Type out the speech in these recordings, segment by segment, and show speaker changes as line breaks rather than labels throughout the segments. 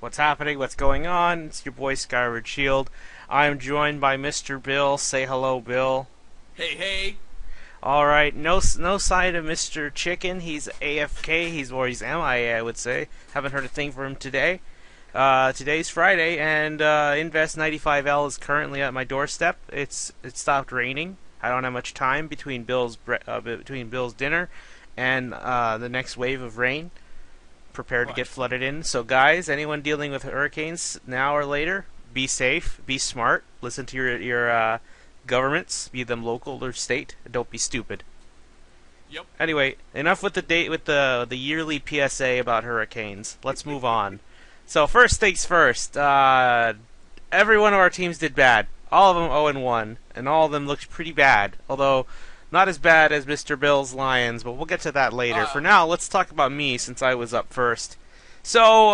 What's happening? What's going on? It's your boy Skyward Shield. I'm joined by Mr. Bill. Say hello, Bill.
Hey, hey.
All right, no sign of Mr. Chicken. He's AFK. He's MIA, I would say. Haven't heard a thing from him today. Today's Friday, and Invest 95L is currently at my doorstep. It stopped raining. I don't have much time between Bill's dinner and the next wave of rain. Prepare to
Right.
get flooded in. So, guys, anyone dealing with hurricanes now or later, be safe, be smart, listen to your governments, be them local or state. Don't be stupid.
Yep.
Anyway, enough with the yearly PSA about hurricanes. Let's move on. So, first things first. Every one of our teams did bad. All of them 0-1, and all of them looked pretty bad. Although not as bad as Mr. Bill's Lions, but we'll get to that later. For
Uh,
now, let's talk about me since I was up first. So,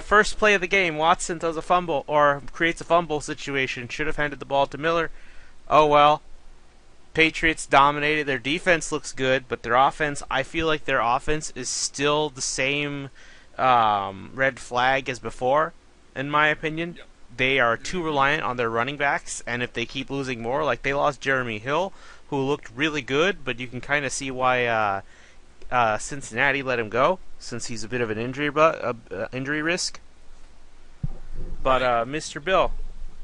first play of the game, Watson throws a fumble, or creates a fumble situation. Should have handed the ball to Miller. Oh well. Patriots dominated. Their defense looks good, but their offense, I feel like their offense is still the same red flag as before, in my opinion.
yep.
They are too reliant on their running backs, and if they keep losing more, like they lost Jeremy Hill, who looked really good, but you can kind of see why Cincinnati let him go, since he's a bit of an injury risk. But
Right.
Mr. Bill,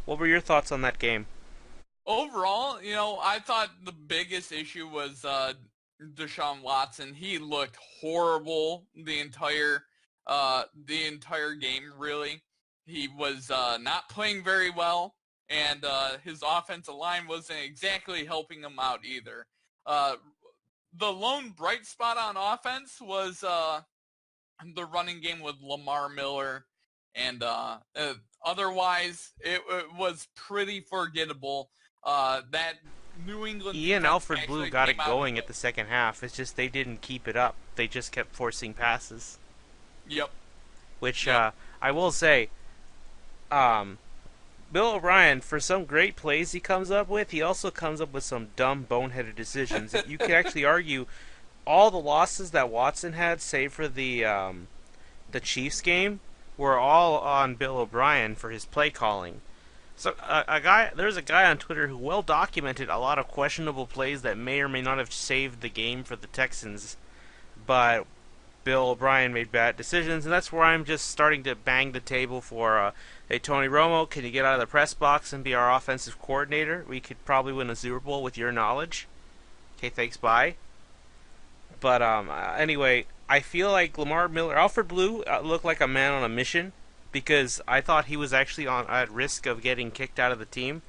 what were your thoughts on that game?
Overall, I thought the biggest issue was Deshaun Watson. He looked horrible the entire game. Really, he was not playing very well, and his offensive line wasn't exactly helping him out either. Uh, the lone bright spot on offense was the running game with Lamar Miller, and otherwise it was pretty forgettable. That New England
Ian
defense
Alfred Blue
actually
got it
came out and
going at the second half. It's just they didn't keep it up. They just kept forcing passes,
yep,
which
yep,
I will say, um, Bill O'Brien, for some great plays he comes up with, he also comes up with some dumb, boneheaded decisions. You could actually argue all the losses that Watson had, save for the Chiefs game, were all on Bill O'Brien for his play calling. So there's a guy on Twitter who well documented a lot of questionable plays that may or may not have saved the game for the Texans, but Bill O'Brien made bad decisions, and that's where I'm just starting to bang the table for, hey, Tony Romo, can you get out of the press box and be our offensive coordinator? We could probably win a Super Bowl with your knowledge. Okay, thanks, bye. But anyway, I feel like Lamar Miller, Alfred Blue looked like a man on a mission because I thought he was actually at risk of getting kicked out of the team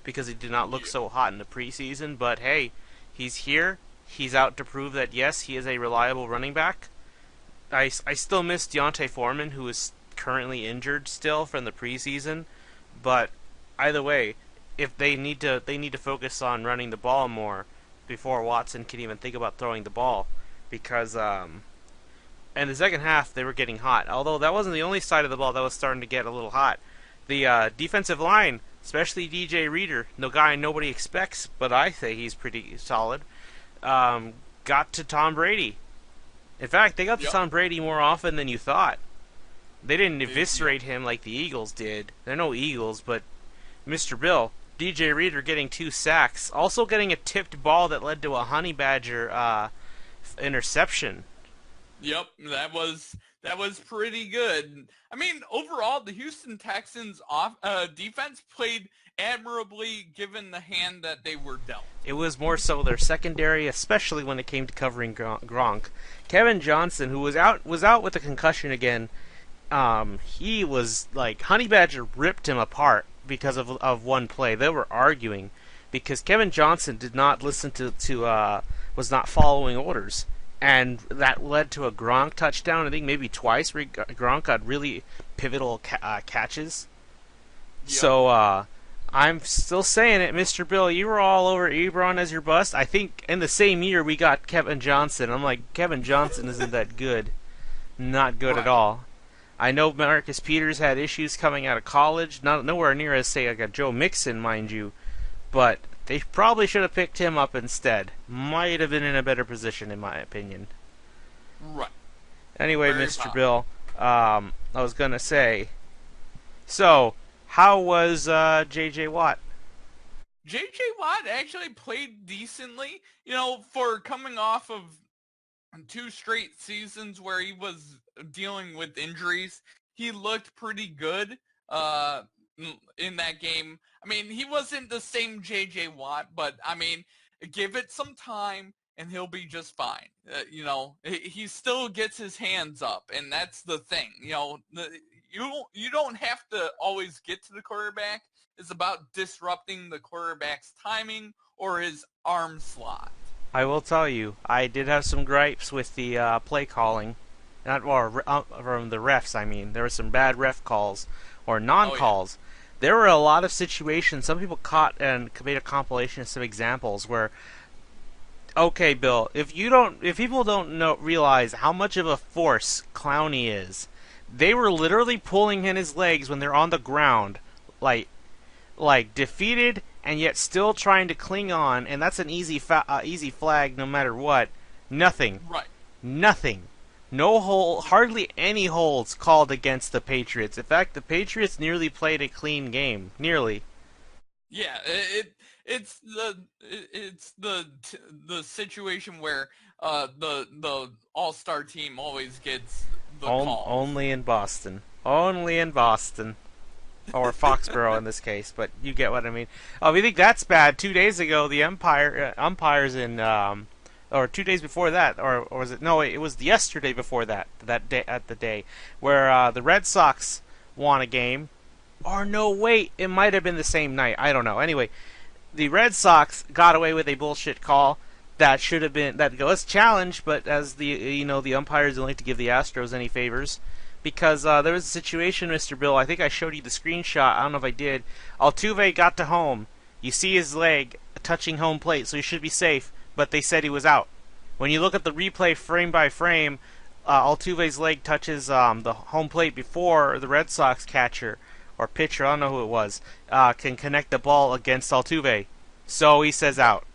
because he did not look
yeah,
so hot in the preseason. But hey, he's here. He's out to prove that yes, he is a reliable running back. I still miss Deontay Foreman, who is currently injured still from the preseason. But either way, if they need to focus on running the ball more before Watson can even think about throwing the ball, because in the second half they were getting hot. Although that wasn't the only side of the ball that was starting to get a little hot. The defensive line, especially DJ Reader, the guy nobody expects, but I say he's pretty solid, got to Tom Brady. In fact, they got to
yep,
Tom Brady more often than you thought. They didn't
yep,
eviscerate him like the Eagles did. They're no Eagles, but Mr. Bill, DJ Reader getting 2 sacks, also getting a tipped ball that led to a Honey Badger interception.
yep. That was pretty good. I mean, overall, the Houston Texans defense played admirably given the hand that they were dealt.
It was more so their secondary, especially when it came to covering Gronk. Kevin Johnson, who was out with a concussion again, he was like Honey Badger ripped him apart because of one play. They were arguing because Kevin Johnson did not listen to was not following orders, and that led to a Gronk touchdown. I think maybe twice where Gronk got really pivotal catches.
Yep.
So I'm still saying it, Mr. Bill. You were all over Ebron as your bust. I think in the same year we got Kevin Johnson. I'm like, Kevin Johnson isn't that good. Not good at
Right.
all. I know Marcus Peters had issues coming out of college, not nowhere near as say like a Joe Mixon, mind you, but they probably should have picked him up instead. Might have been in a better position, in my opinion.
Right.
Anyway,
Very
Mr.
possible.
Bill, I was gonna say. So, how was J.J. Watt?
J.J. Watt actually played decently, for coming off of 2 straight seasons where he was dealing with injuries. He looked pretty good in that game. I mean, he wasn't the same J.J. Watt, but I mean, give it some time and he'll be just fine. He still gets his hands up, and that's the thing. You don't have to always get to the quarterback. It's about disrupting the quarterback's timing or his arm slot.
I will tell you, I did have some gripes with the play calling, not or from the refs. I mean, there were some bad ref calls or
Oh yeah.
non-calls. There were a lot of situations. Some people caught and made a compilation of some examples where, okay, Bill, if people don't realize how much of a force Clowney is, they were literally pulling in his legs when they're on the ground, like defeated and yet still trying to cling on, and that's an easy flag no matter what. Nothing,
Right.
nothing, no hold, hardly any holds called against the Patriots. In fact, the Patriots nearly played a clean game, nearly.
Yeah, it's the situation where the all-star team always gets the calls.
Only in Boston, only in Boston. Or Foxborough in this case, but you get what I mean. Oh, you think that's bad? 2 days ago, the umpires in, or 2 days before that, or was it? No, it was yesterday before that. That day at the day where the Red Sox won a game. Or no, wait, it might have been the same night. I don't know. Anyway, the Red Sox got away with a bullshit call that should have been that was challenged, but as the umpires don't like to give the Astros any favors because there was a situation, Mr. Bill. I think I showed you the screenshot. I don't know if I did. Altuve got to home. You see his leg touching home plate, so he should be safe. But they said he was out. When you look at the replay frame by frame, Altuve's leg touches the home plate before the Red Sox catcher or pitcher, I don't know who it was, can connect the ball against Altuve. So he says out.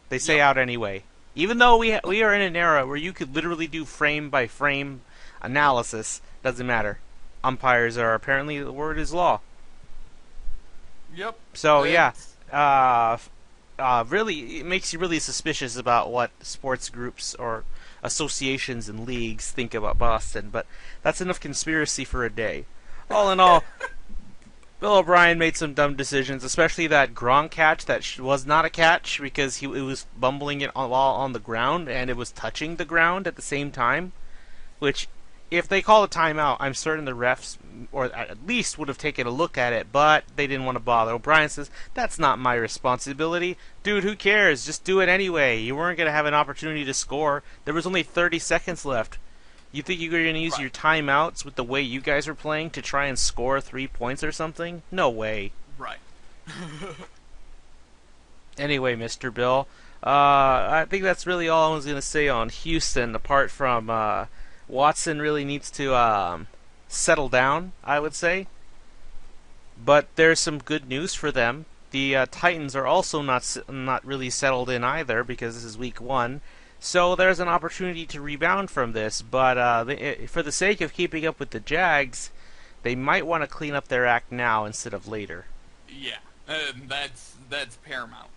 They say
Yep.
out anyway. Even though we are in an era where you could literally do frame by frame analysis, doesn't matter. Umpires are apparently the word is law.
Yep.
So yeah,
It's
uh, really, it makes you really suspicious about what sports groups or associations and leagues think about Boston. But that's enough conspiracy for a day. All in all, Bill O'Brien made some dumb decisions, especially that Gronk catch that was not a catch because it was bumbling it while on the ground and it was touching the ground at the same time. Which, if they call a timeout, I'm certain the refs, or at least would have taken a look at it, but they didn't want to bother. O'Brien says, that's not my responsibility. Dude, who cares? Just do it anyway. You weren't going to have an opportunity to score. There was only 30 seconds left. You think you're going to use
right.
your timeouts with the way you guys are playing to try and score 3 points or something? No way.
Right.
Anyway, Mr. Bill, I think that's really all I was going to say on Houston, apart from Watson really needs to settle down, I would say. But there's some good news for them. The Titans are also not really settled in either because this is week one. So there's an opportunity to rebound from this. But for the sake of keeping up with the Jags, they might want to clean up their act now instead of later.
Yeah. That's paramount.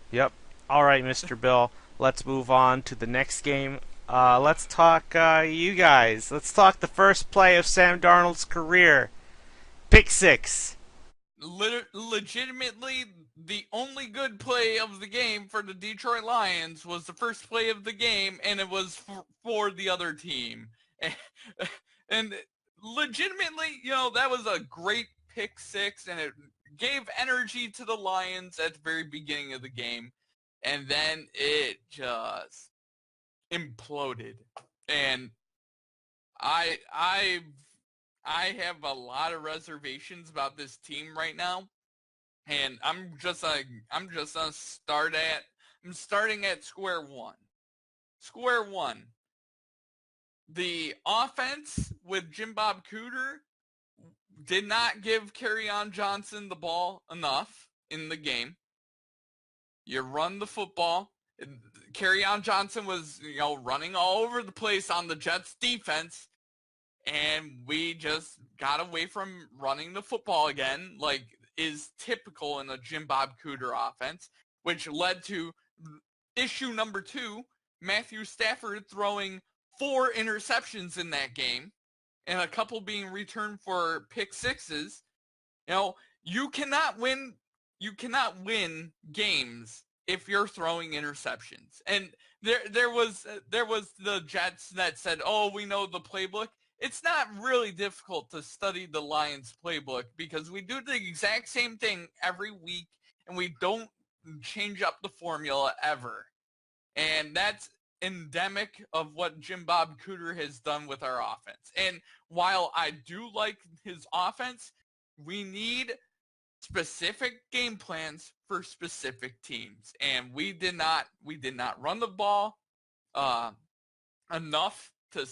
Yep. All right, Mr. Bill. Let's move on to the next game. Let's talk you guys. Let's talk the first play of Sam Darnold's career. Pick six.
Legitimately, the only good play of the game for the Detroit Lions was the first play of the game, and it was for the other team. And legitimately, that was a great pick six, and it gave energy to the Lions at the very beginning of the game. And then it just imploded. And I I I have a lot of reservations about this team right now, and I'm starting at square one. Square one. The offense with Jim Bob Cooter did not give Kerryon Johnson the ball enough in the game. You run the football. Kerryon Johnson was, running all over the place on the Jets defense, and we just got away from running the football again, like is typical in a Jim Bob Cooter offense, which led to issue number 2, Matthew Stafford throwing 4 interceptions in that game, and a couple being returned for pick sixes. You know, you cannot win. You cannot win games if you're throwing interceptions. And there was the Jets that said, "Oh, we know the playbook." It's not really difficult to study the Lions playbook because we do the exact same thing every week, and we don't change up the formula ever. And that's endemic of what Jim Bob Cooter has done with our offense. And while I do like his offense, we need specific game plans for specific teams. And we did not run the ball uh, enough to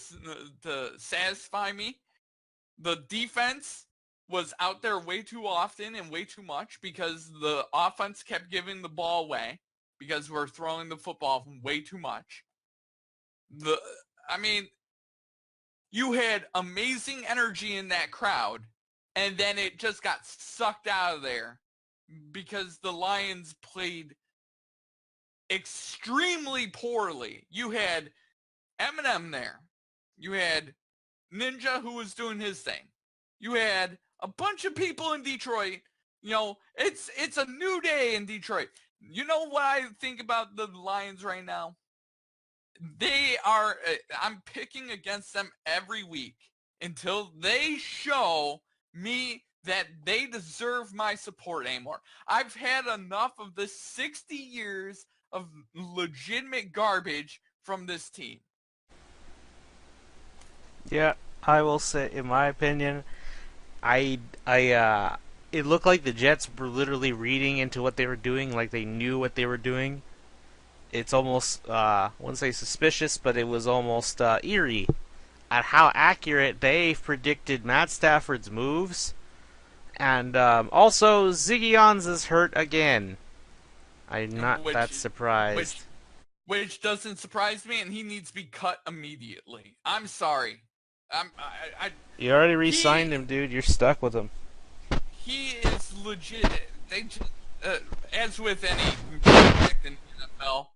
satisfy me. The defense was out there way too often and way too much because the offense kept giving the ball away because we're throwing the football way too much. I mean, you had amazing energy in that crowd, and then it just got sucked out of there because the Lions played extremely poorly. You had Eminem there. You had Ninja, who was doing his thing. You had a bunch of people in Detroit. You know, it's a new day in Detroit. You know what I think about the Lions right now? They are, I'm picking against them every week until they show me that they deserve my support anymore. I've had enough of the 60 years of legitimate garbage from this team.
Yeah, I will say, in my opinion, I it looked like the Jets were literally reading into what they were doing, like they knew what they were doing. It's almost, I wouldn't say suspicious, but it was almost eerie at how accurate they predicted Matt Stafford's moves. And also, Ziggy Ansah's hurt again. I'm not that
which
surprised.
which which doesn't surprise me, and he needs to be cut immediately. I'm sorry.
You already
He
re-signed him, dude. You're stuck with him.
he is legit. They just, as with any contract in the NFL,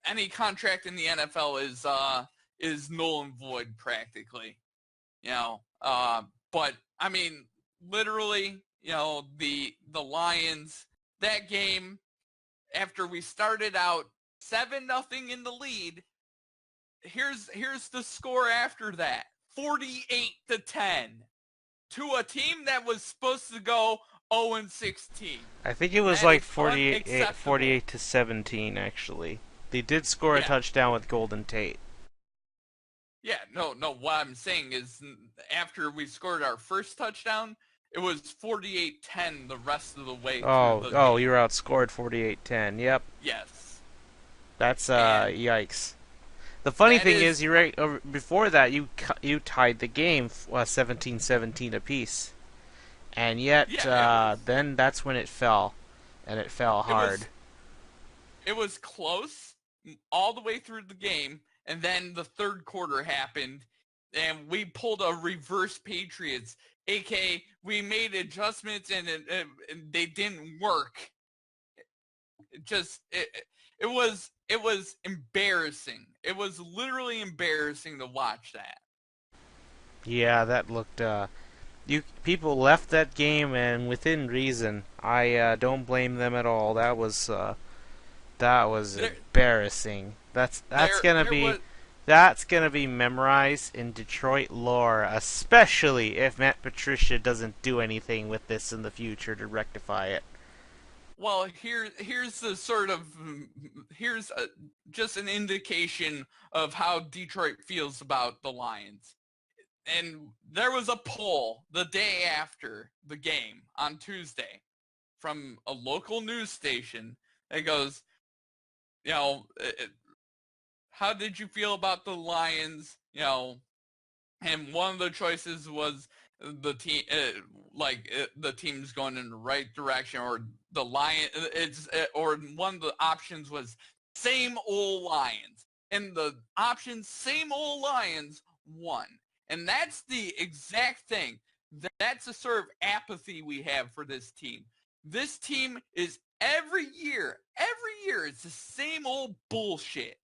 any contract in the NFL is null and void practically. You know, but I mean, literally, the Lions, that game, after we started out 7-0 in the lead, here's the score after that. 48-10 to a team that was supposed to go 0-16.
I think it was
That
like
is
48,
unacceptable.
48 to 17, actually. They did score a
Yeah.
touchdown with Golden Tate.
Yeah, no. What I'm saying is, after we scored our first touchdown, it was 48-10 the rest of the way through the
Oh,
game.
you were outscored 48-10. Yep.
Yes.
That's
And
yikes. The funny
that
thing
is,
is, before that you tied the game 17-17 apiece, and yet
yeah, it was,
then that's when it fell, and it fell
it
hard.
was, it was close all the way through the game, and then the third quarter happened, and we pulled a reverse Patriots, aka we made adjustments and they didn't work. It just it was embarrassing. It was literally embarrassing to watch that.
Yeah, that looked. You people left that game, and within reason. I don't blame them at all. That was
There
embarrassing.
there was
That's gonna be memorized in Detroit lore, especially if Matt Patricia doesn't do anything with this in the future to rectify it.
well, here's the sort of here's just an indication of how Detroit feels about the Lions. And there was a poll the day after the game on Tuesday from a local news station that goes, you know, how did you feel about the Lions? And one of the choices was the team, the team's going in the right direction, or the Lion. Or one of the options was same old Lions, and the option same old Lions won. And that's the exact thing. That's the sort of apathy we have for this team. This team is every year, it's the same old bullshit.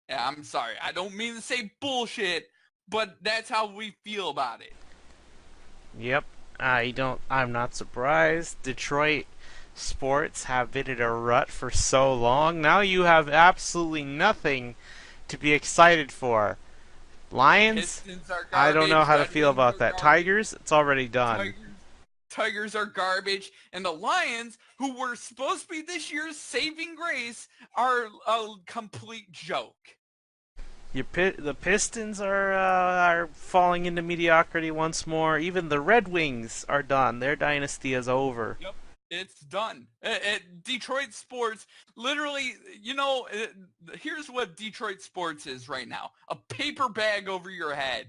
Yeah, I'm sorry. I don't mean to say bullshit, but that's how we feel about it.
Yep. I'm not surprised. Detroit sports have been in a rut for so long. Now you have absolutely nothing to be excited for. Lions?
Pistons are
I don't know
garbage.
how to
Red
feel
Wings
about
are
that.
garbage.
Tigers? It's already done.
Tigers are garbage, and the Lions, who were supposed to be this year's saving grace, are a complete joke.
The Pistons are falling into mediocrity once more. Even the Red Wings are done. Their dynasty is over.
Yep, it's done. Detroit sports, literally, here's what Detroit sports is right now: a paper bag over your head.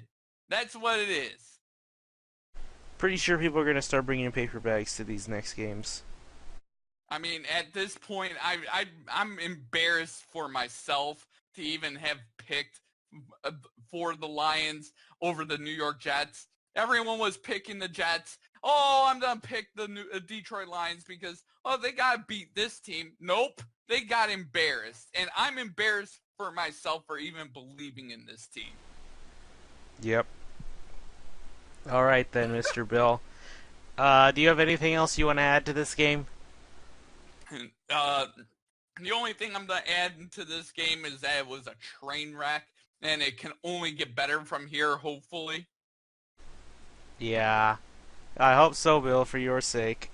That's what it is.
Pretty sure people are going to start bringing paper bags to these next games.
I mean, at this point, I'm embarrassed for myself to even have picked uh, for the Lions over the New York Jets. Everyone was picking the Jets. Oh, I'm gonna pick the Detroit Lions because they gotta beat this team. Nope, they got embarrassed, and I'm embarrassed for myself for even believing in this team.
Yep. All right then, Mr. Bill. Do you have anything else you want to add to this game?
Uh, the only thing I'm gonna add to this game is that it was a train wreck, and it can only get better from here, hopefully.
Yeah, I hope so, Bill, for your sake.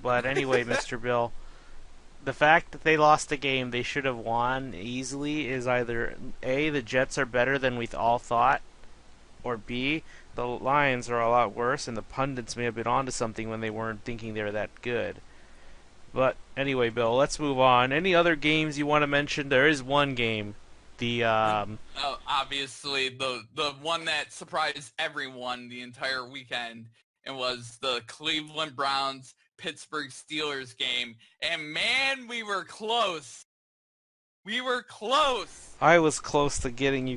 But anyway, Mr. Bill, the fact that they lost a game they should have won easily is either A, the Jets are better than we all thought, or B, the Lions are a lot worse, and the pundits may have been onto something when they weren't thinking they were that good. But anyway, Bill, let's move on. Any other games you want to mention? There is one game. The
Obviously, the one that surprised everyone the entire weekend, and was the Cleveland Browns Pittsburgh Steelers game. And man, we were close. We were close.
I was close to getting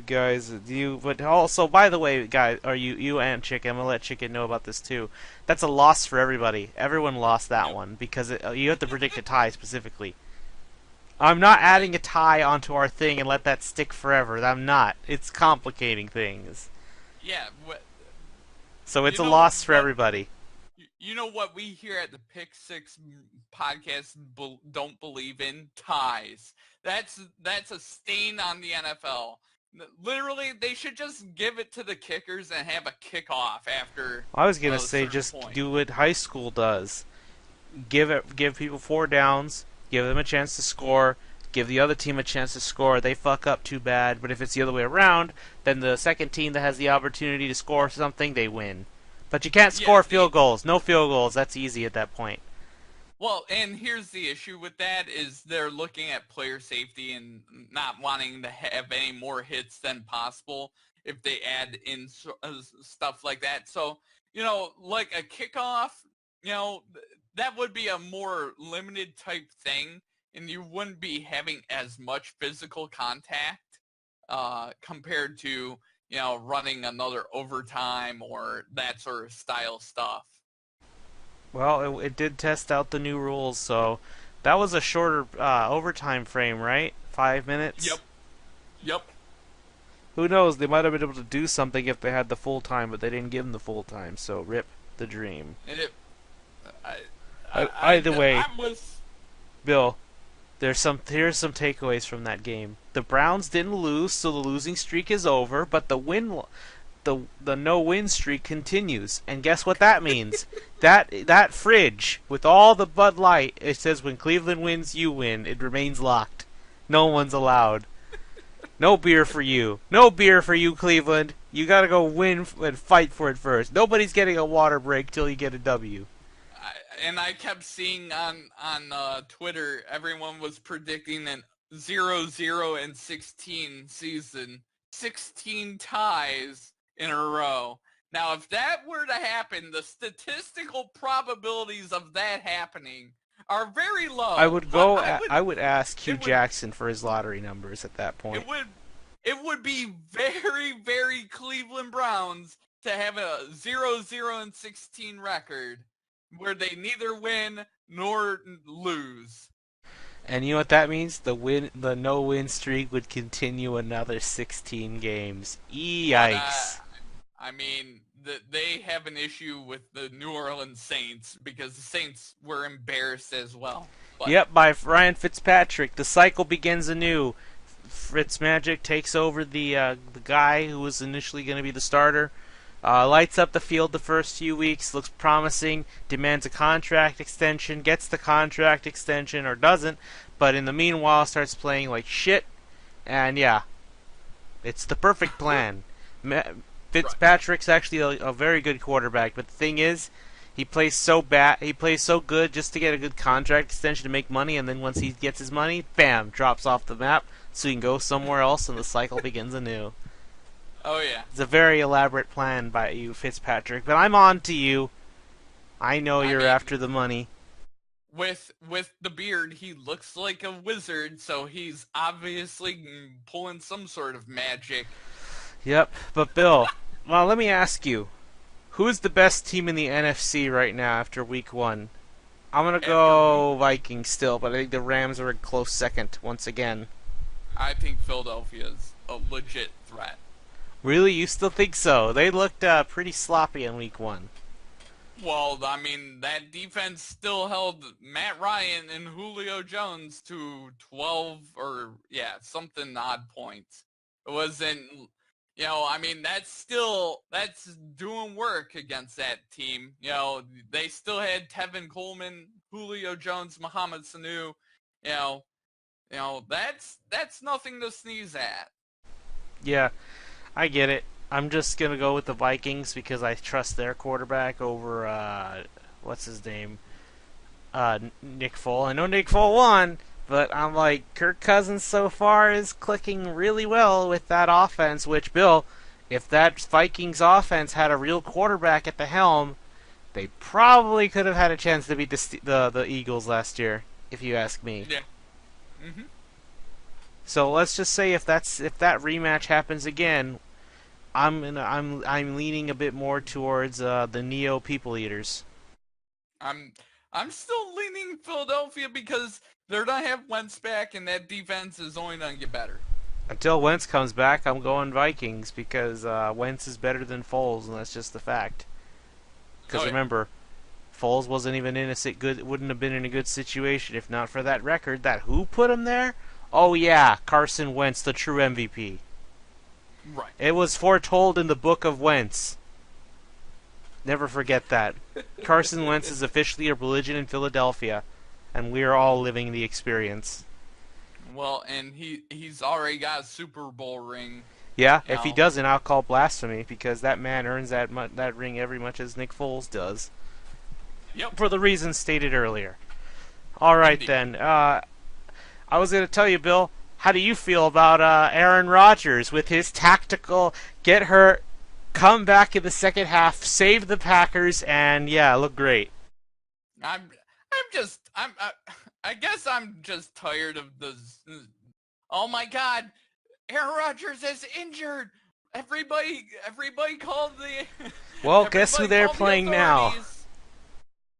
but also, by the way, guys, or you and Chicken, I'm gonna let Chicken know about this too. That's a loss for everybody. Everyone lost that
Yep.
one because you have to predict a tie specifically. I'm not
Right.
adding a tie onto our thing and let that stick forever. I'm not. It's complicating things.
Yeah.
So it's
You
a
know
loss for
what?
everybody.
You know what we here at the Pick Six podcast don't believe in? Ties. That's a stain on the NFL. Literally, they should just give it to the kickers and have a kickoff after
I was gonna
a
say
certain
just
point.
do what high school does. Give people 4 downs, give them a chance to score, give the other team a chance to score. They fuck up too bad, but if it's the other way around, then the second team that has the opportunity to score something, they win. But you can't
Yeah,
score field goals. No field goals. That's easy at that point.
well, and here's the issue with that is they're looking at player safety and not wanting to have any more hits than possible if they add in stuff like that. So, like a kickoff, that would be a more limited type thing, and you wouldn't be having as much physical contact compared to, running another overtime or that sort of style stuff.
Well, it did test out the new rules, so that was a shorter overtime frame, right? 5 minutes.
Yep. Yep.
Who knows? They might have been able to do something if they had the full time, but they didn't give them the full time. So rip the dream.
And I,
Either way,
I was.
Bill, here's some takeaways from that game. The Browns didn't lose, so the losing streak is over, but the no win streak continues. And guess what that means? That fridge with all the Bud Light, it says when Cleveland wins, you win. It remains locked. No one's allowed. No beer for you. No beer for you, Cleveland. You gotta go win and fight for it first. Nobody's getting a water break till you get a W.
And I kept seeing on Twitter, everyone was predicting an 0-0-16 season, 16 ties in a row. Now, if that were to happen, the statistical probabilities of that happening are very low.
I would
But
I would ask Hugh
it would
Jackson for his lottery numbers at that point.
it would it would be very, very Cleveland Browns to have a 0-0-16 record where they neither win nor lose.
And you know what that means? The no-win streak would continue another 16 games.
But
Yikes.
I mean, they have an issue with the New Orleans Saints because the Saints were embarrassed as well. But
Yep, by Ryan Fitzpatrick. The cycle begins anew. Fitzmagic takes over the guy who was initially going to be the starter. Lights up the field the first few weeks, looks promising, demands a contract extension, gets the contract extension or doesn't, but in the meanwhile starts playing like shit. And yeah, it's the perfect plan.
right,
Fitzpatrick's actually a very good quarterback, but the thing is, he plays so bad. He plays so good just to get a good contract extension to make money, and then once he gets his money, bam, drops off the map, so he can go somewhere else, and the cycle begins anew.
oh yeah.
It's a very elaborate plan by you, Fitzpatrick. But I'm on to you. I know
I
you're
mean,
after the money.
with the beard, he looks like a wizard, so he's obviously pulling some sort of magic.
Yep. But Bill, well, let me ask you, who's the best team in the NFC right now after Week 1? I'm gonna
After week,
go Vikings still, but I think the Rams are a close second once again.
I think Philadelphia's a legit threat.
Really, you still think so? They looked pretty sloppy in Week 1.
Well, I mean, that defense still held Matt Ryan and Julio Jones to 12 or, yeah, something odd points. It wasn't, I mean, that's doing work against that team. They still had Tevin Coleman, Julio Jones, Mohamed Sanu. You know, that's nothing to sneeze at.
Yeah, I get it. I'm just gonna go with the Vikings because I trust their quarterback over what's his name, Nick Foles. I know Nick Foles won, but I'm like Kirk Cousins so far is clicking really well with that offense. Which Bill, if that Vikings offense had a real quarterback at the helm, they probably could have had a chance to beat the Eagles last year, if you ask me.
Yeah. hmm
So let's just say if that rematch happens again, I'm leaning a bit more towards the Neo People Eaters.
I'm I'm still leaning Philadelphia because they're gonna have Wentz back, and that defense is only gonna get better.
Until Wentz comes back, I'm going Vikings because Wentz is better than Foles, and that's just the fact. Because
Oh yeah.
remember, Foles wasn't even in a good, wouldn't have been in a good situation if not for that record. That who put him there? Oh yeah, Carson Wentz, the true MVP.
Right.
It was foretold in the book of Wentz. Never forget that. Carson Wentz is officially a religion in Philadelphia, and we are all living the experience.
Well, and he's already got a Super Bowl ring.
Yeah,
You
if he
know.
doesn't, I'll call blasphemy because that man earns that ring every much as Nick Foles does,
Yep.
for the reasons stated earlier. All right
Indeed.
then. I was going to tell you, Bill. How do you feel about Aaron Rodgers with his tactical get hurt, come back in the second half, save the Packers, and yeah, look great.
I guess I'm just tired of the. Oh my God, Aaron Rodgers is injured. Everybody called the.
Well, guess who
Everybody
they're
called the
playing now?
authorities,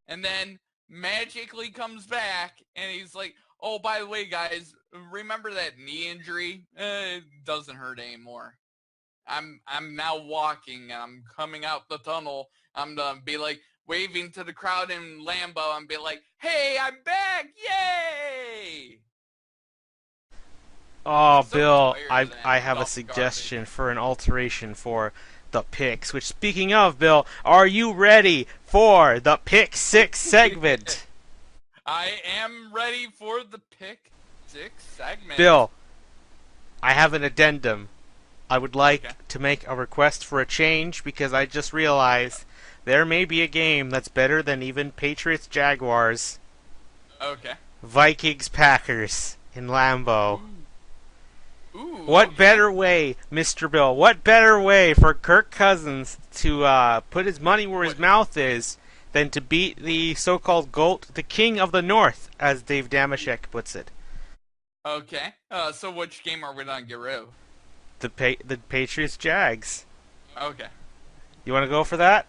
and then magically comes back, and he's like, "Oh, by the way, guys, remember that knee injury? It doesn't hurt anymore. I'm now walking, and I'm coming out the tunnel. I'm gonna be like waving to the crowd in Lambeau and be like, "Hey, I'm back! Yay!"
Oh,
So
Bill,
tired
I
of that
I have a
duff
suggestion
garbage.
for an alteration for the picks. Which, speaking of, Bill, are you ready for the pick six segment?
I am ready for the pick six segment.
Bill, I have an addendum. I would
Okay.
like to make a request for a change because I just realized there may be a game that's better than even Patriots Jaguars,
Okay.
Vikings Packers in Lambeau.
Ooh. Ooh.
What
Okay.
better way, Mr. Bill? What better way for Kirk Cousins to put his money where his
What?
mouth is than to beat the so-called GOAT, the King of the North, as Dave Damashek puts it?
Okay. So which game are we gonna get rid of?
The Patriots Jags.
Okay.
You want to go for that?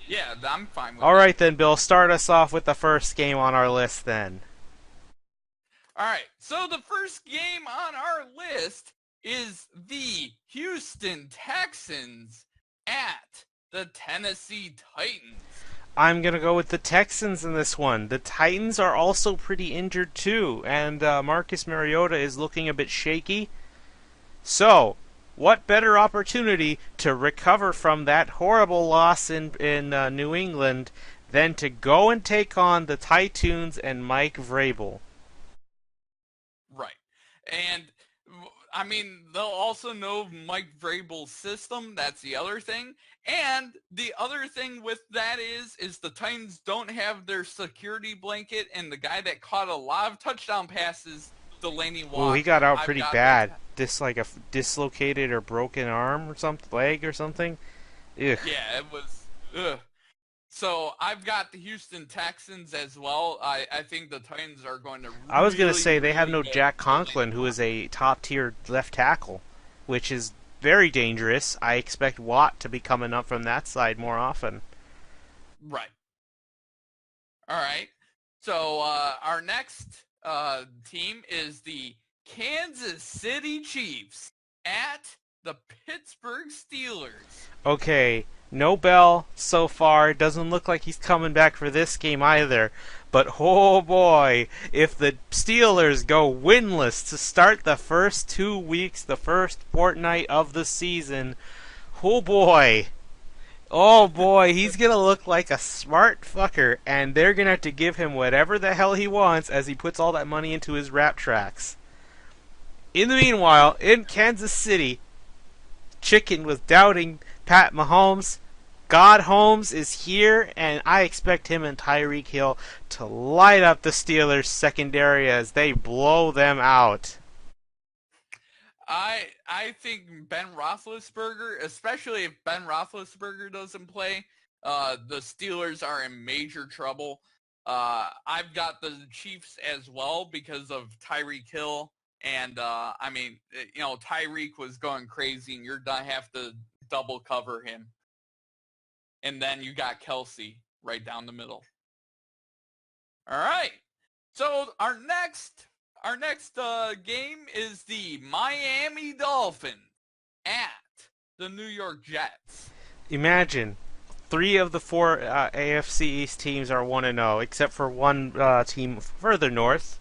Yeah, I'm fine with
All
that.
right then, Bill. Start us off with the first game on our list then.
All right. So the first game on our list is the Houston Texans at the Tennessee Titans.
I'm gonna go with the Texans in this one. The Titans are also pretty injured too, and Marcus Mariota is looking a bit shaky. So, what better opportunity to recover from that horrible loss in New England than to go and take on the Titans and Mike Vrabel?
Right. And I mean, they'll also know Mike Vrabel's system. That's the other thing. And the other thing with that is the Titans don't have their security blanket, and the guy that caught a lot of touchdown passes, Delaney
Ooh, he
Walker.
got out
I've
pretty
got the
bad. Like a dislocated or broken arm or something, leg or something. Ugh.
yeah, it was. Ugh. So I've got the Houston Texans as well. I think the Titans are going to
I was gonna
really,
say they have
really
no
get
Jack
Delaney
Conklin, who is
Walker.
a top tier left tackle, which is very dangerous. I expect Watt to be coming up from that side more often.
Right. All right. So our next team is the Kansas City Chiefs at the Pittsburgh Steelers.
Okay, no Bell so far. Doesn't look like he's coming back for this game either. But oh boy, if the Steelers go winless to start the first 2 weeks, the first fortnight of the season, oh boy. Oh boy, he's gonna look like a smart fucker, and they're gonna have to give him whatever the hell he wants as he puts all that money into his rap tracks. In the meanwhile, in Kansas City, Chicken was doubting Pat Mahomes. God Holmes is here, and I expect him and Tyreek Hill to light up the Steelers' secondary as they blow them out.
I think Ben Roethlisberger, especially if Ben Roethlisberger doesn't play, the Steelers are in major trouble. I've got the Chiefs as well because of Tyreek Hill, and I mean, Tyreek was going crazy, and you're gonna have to double cover him, and then you got Kelsey right down the middle. All right. So our next game is the Miami Dolphins at the New York Jets.
Imagine 3 of the 4 AFC East teams are 1-0, except for one team further north.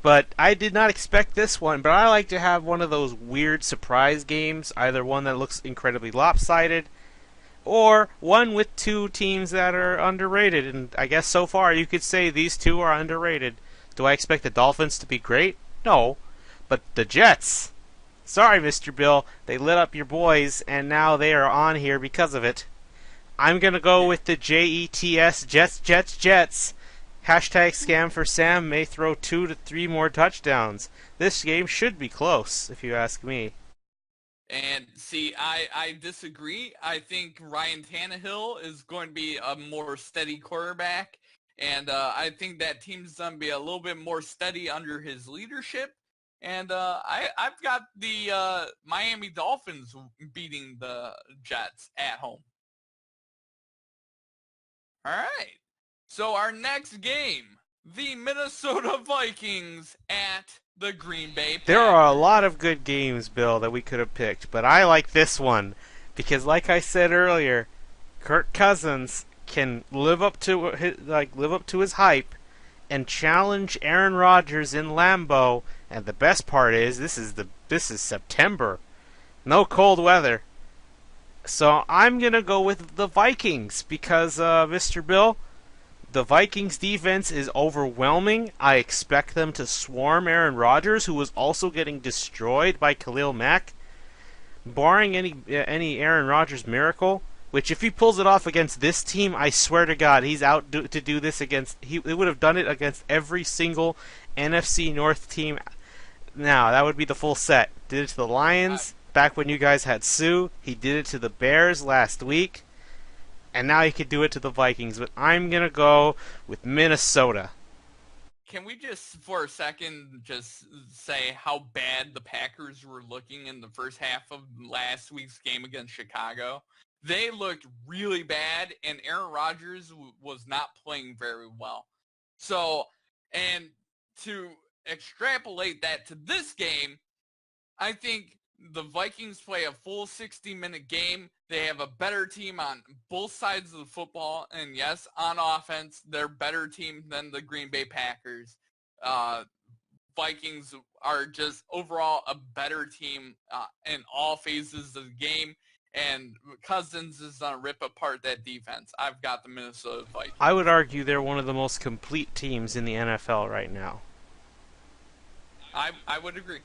But I did not expect this one, but I like to have one of those weird surprise games, either one that looks incredibly lopsided, or one with 2 teams that are underrated. And I guess so far you could say these 2 are underrated. Do I expect the Dolphins to be great? No. But the Jets. Sorry, Mr. Bill. They lit up your boys, and now they are on here because of it. I'm going to go with the Jets, Jets, Jets, Jets. Hashtag scam for Sam may throw 2 to 3 more touchdowns. This game should be close, if you ask me.
And see, I disagree. I think Ryan Tannehill is going to be a more steady quarterback, and I think that team's going to be a little bit more steady under his leadership. And I've got the Miami Dolphins beating the Jets at home. All right. So our next game, the Minnesota Vikings at the Green Bay
There are a
Packers.
lot of good games, Bill, that we could have picked, but I like this one because, like I said earlier, Kirk Cousins can live up to his hype and challenge Aaron Rodgers in Lambeau. And the best part is this is September, no cold weather. So I'm gonna go with the Vikings because, Mr. Bill, the Vikings defense is overwhelming. I expect them to swarm Aaron Rodgers, who was also getting destroyed by Khalil Mack. Barring any Aaron Rodgers miracle, which if he pulls it off against this team, I swear to God, he's out to do this against. He would have done it against every single NFC North team. Now that would be the full set. Did it to the
I,
Lions back when you guys had Sue. He did it to the Bears last week. And now he could do it to the Vikings, but I'm going to go with Minnesota.
can we just for a second just say how bad the Packers were looking in the first half of last week's game against Chicago? They looked really bad, and Aaron Rodgers was not playing very well. So, and to extrapolate that to this game, I think the Vikings play a full 60-minute game. They have a better team on both sides of the football. And yes, on offense, they're a better team than the Green Bay Packers. Uh, Vikings are just overall a better team in all phases of the game. And Cousins is going to rip apart that defense. I've got the Minnesota Vikings.
I would argue they're one of the most complete teams in the NFL right now.
I would agree.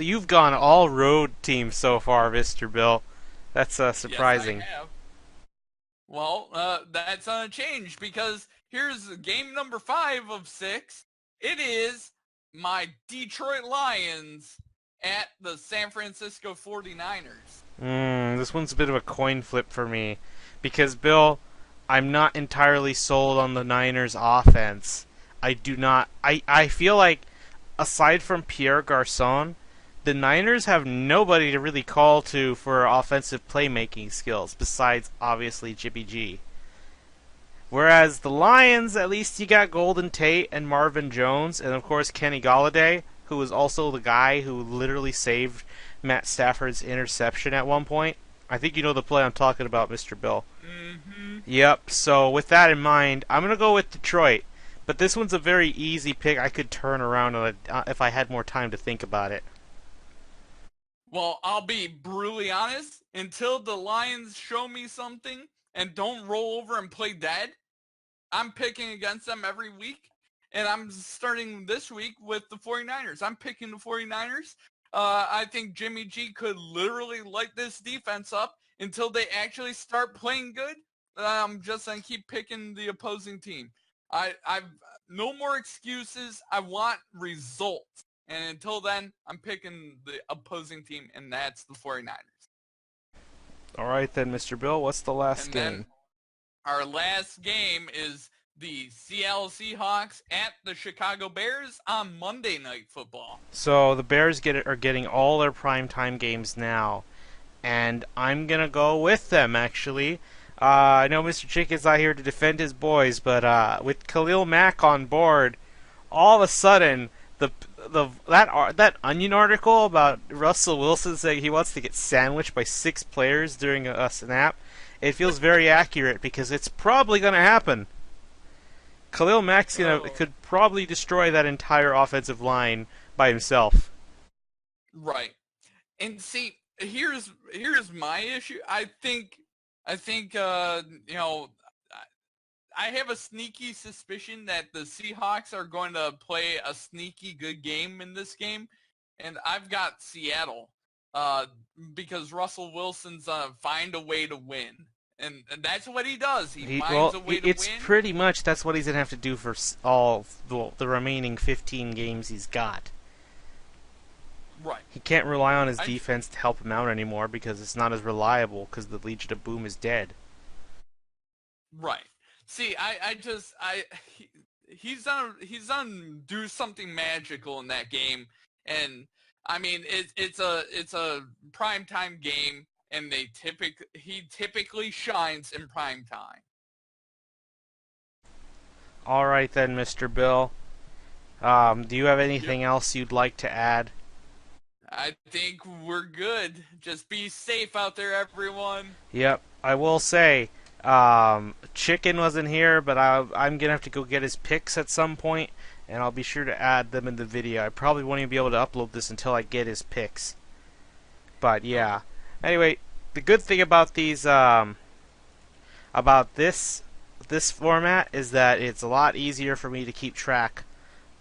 You've gone all road teams so far, Mr. Bill. That's surprising.
Yes, I have. Well, that's unchanged because here's game number 5 of 6. It is my Detroit Lions at the San Francisco 49ers.
This one's a bit of a coin flip for me because, Bill, I'm not entirely sold on the Niners offense. I do not. I feel like, aside from Pierre Garçon, the Niners have nobody to really call to for offensive playmaking skills besides, obviously, Jimmy G. Whereas the Lions, at least you got Golden Tate and Marvin Jones, and of course Kenny Golladay, who was also the guy who literally saved Matt Stafford's interception at one point. I think you know the play I'm talking about, Mr. Bill.
Mm-hmm.
Yep, so with that in mind, I'm going to go with Detroit. But this one's a very easy pick. I could turn around on it if I had more time to think about it.
Well, I'll be brutally honest. Until the Lions show me something and don't roll over and play dead, I'm picking against them every week. And I'm starting this week with the 49ers. I'm picking the 49ers. I think Jimmy G could literally light this defense up until they actually start playing good. I'm just going to keep picking the opposing team. I've no more excuses. I want results. And until then, I'm picking the opposing team, and that's the 49ers.
All right then, Mr. Bill, what's the last
And
game?
then our last game is the Seattle Seahawks at the Chicago Bears on Monday Night Football.
So the Bears are getting all their primetime games now, and I'm going to go with them, actually. I know Mr. Chicken's not here to defend his boys, but with Khalil Mack on board, all of a sudden, that Onion article about Russell Wilson saying he wants to get sandwiched by 6 players during a snap, it feels very accurate because it's probably going to happen. Khalil Mack could probably destroy that entire offensive line by himself.
Right. And see, here's my issue. I think you know, I have a sneaky suspicion that the Seahawks are going to play a sneaky good game in this game, and I've got Seattle because Russell Wilson's find a way to win, and that's what he does. He finds a way to
it's
win.
pretty much that's what he's gonna have to do for all the remaining 15 games he's got.
Right.
He can't rely on his defense to help him out anymore because it's not as reliable because the Legion of Boom is dead.
Right. See, he's done do something magical in that game, and I mean it's a primetime game, and he typically shines in prime time.
All right then, Mr. Bill. Do you have anything else you'd like to add?
I think we're good. Just be safe out there, everyone.
Yep, I will say. Chicken wasn't here, but I'm gonna have to go get his picks at some point, and I'll be sure to add them in the video. I probably won't even be able to upload this until I get his picks. But yeah. Anyway, the good thing about these about this format is that it's a lot easier for me to keep track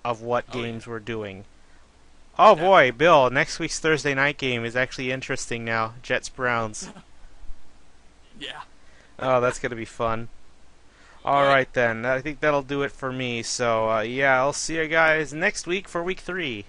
of what games we're doing. Oh boy, Bill, next week's Thursday night game is actually interesting now. Jets-Browns.
Yeah.
Oh, that's going to be fun. Alright then, I think that'll do it for me. So, yeah, I'll see you guys next week for week 3.